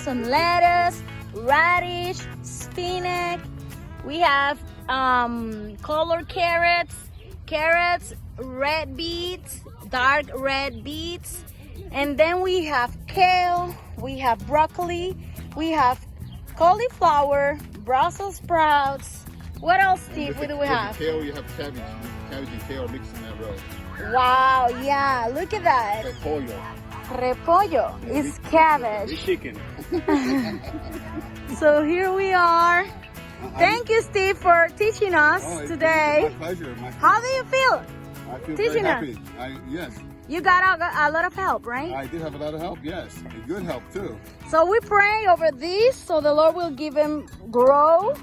some lettuce, radish, spinach. We have colored carrots, red beets, dark red beets. And then we have kale, we have broccoli, we have cauliflower, Brussels sprouts. What else, Steve? What do we have? Kale, you have cabbage. Cabbage and kale mixed in that row. Wow, yeah, look at that. Repollo is cabbage. It's chicken. So here we are. Thank you, Steve, for teaching us today. My pleasure. How do you feel? I feel Teaching very happy. Yes. You got a lot of help, right? I did have a lot of help, yes. And good help, too. So we pray over this so the Lord will give him grow.